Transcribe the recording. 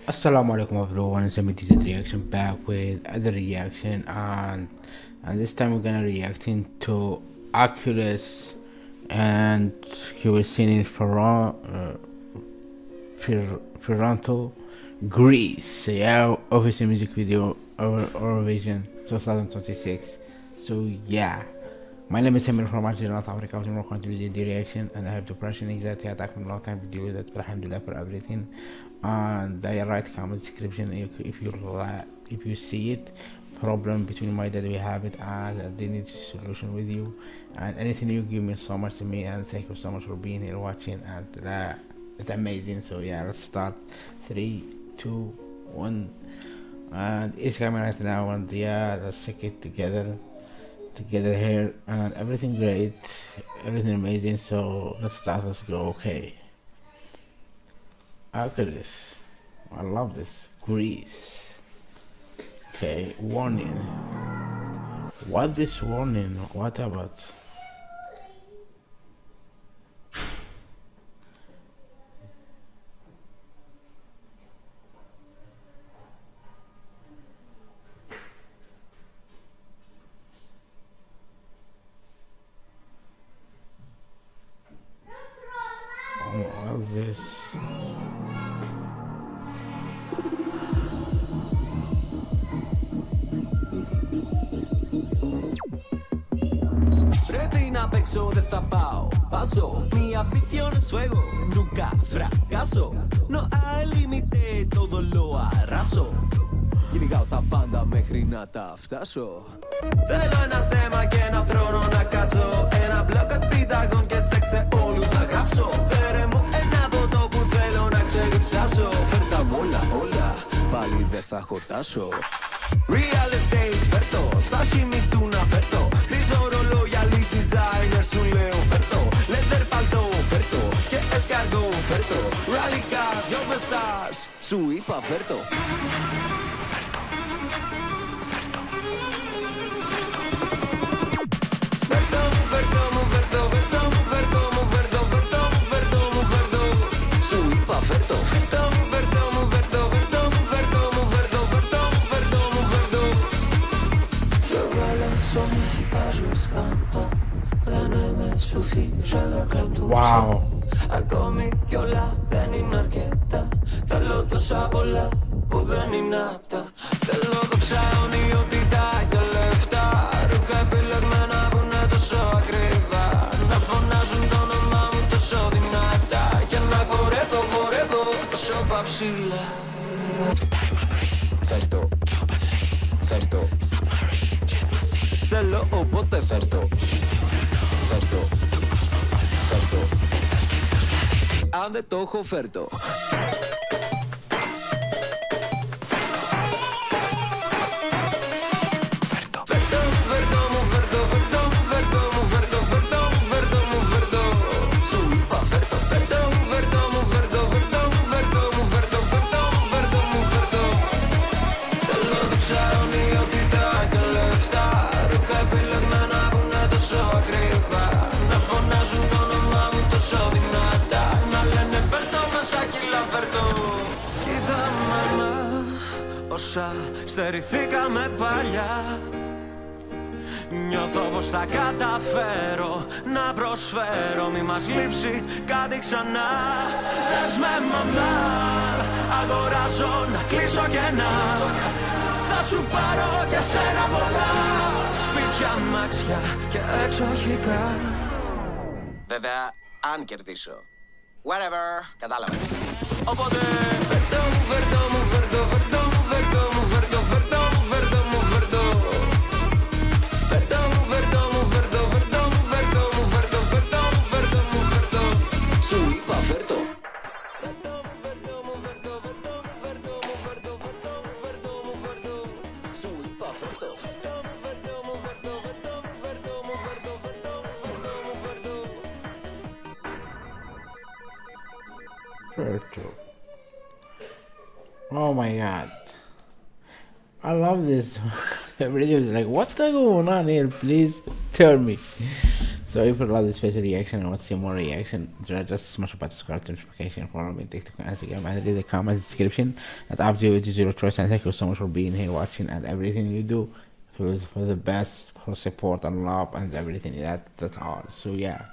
Assalamu alaikum everyone, it's MTZ reaction back with other reaction, and this time we're gonna reacting to Oculus, and he was singing Ferranto Greece, yeah, official music video Eurovision 2026. So yeah, my name is Samir from Algeria, South Africa. I'm going to do the reaction, and I have depression, anxiety attack from a long time to deal with it, but alhamdulillah for everything. And I write comment description if you see it problem between my dad we have it, and they need solution with you, and anything you give me so much to me, and thank you so much for being here watching, and it's amazing. So yeah, let's start. 3 2 1, and it's coming right now, and yeah, let's check it together here, and everything great, everything amazing. So let's start, let's go. Okay, Oculus, I love this. Greece. Okay, warning. What this warning? What about? All this. Πρέπει να παίξω, δεν θα πάω. Paso, mi ambición es fuego, nunca fracaso. No hay límite, todo lo arraso. Κυνηγάω τα πάντα μέχρι να τα φτάσω. Θέλω ένα στέμα και ένα θρόνο να κάτσω. Ένα μπλοκ επιταγών και τσεκ σε όλους να γράψω. Φέρε μου ένα ποτό που θέλω να ξεριψάσω. Φέρ' τα μ' όλα, πάλι δεν θα χορτάσω. Real estate, φέρτο, σάσιμι του να φέρτο. Χρυσό ρολόγια, lead designer, σου λέω φέρτο. Leather παλτό, φέρτο, και escargot, φέρτο. Rally cars, δυο με stars, σου είπα φέρτο. Wow. Ακόμη κι όλα δεν είναι αρκετά. Θέλω τόσα πολλά που δεν είναι απτά. Θέλω δοξα, ονειότητα και λεφτά. Ρούχα επιλεγμένα που είναι τόσο ακριβά. Να φωνάζουν το όνομά μου τόσο δυνατά. Και να χορεύω τόσο παψίλα. Φέρτο, θέλω οπότε φέρτο. Αν δεν το έχω φέρτο. Στερηθήκαμε παλιά. Νιώθω πως θα καταφέρω να προσφέρω. Μη μας λείψει κάτι ξανά. Θες με μαμά, αγοράζω να κλείσω κενά. Θα σου πάρω και σένα πολλά. Σπίτια, μάξια και εξοχικά. Βέβαια, αν κερδίσω. Whatever, κατάλαβες. Οπότε φέρτο μου, φέρτο μου, φέρτο, φέρτο μου, φέρτο μου, φέρτο, φέρτο μου, φέρτο μου, φέρτο. Φέρτο μου, φέρτο μου, φέρτο, φέρτο μου, φέρτο μου, φέρτο, φέρτο μου, φέρτο μου, φέρτο. Σου είπα φέρτο. Φέρτο μου, φέρτο μου, φέρτο, φέρτο μου, φέρτο μου, φέρτο, φέρτο μου, φέρτο μου, φέρτο. Σου είπα φέρτο. Φέρτο μου, φέρτο μου, φέρτο, φέρτο μου, φέρτο μου, φέρτο, φέρτο μου, φέρτο μου, φέρτο. Oh my god, I love this. Everybody was like, what the going on here, please tell me. So if you love this special reaction and want to see more reaction, just smash button subscribe to notification for me, TikTok and Instagram, and read the comments description. And up to you, it is your choice, and thank you so much for being here, watching, and everything you do for the best, for support and love and everything. That's all. So yeah.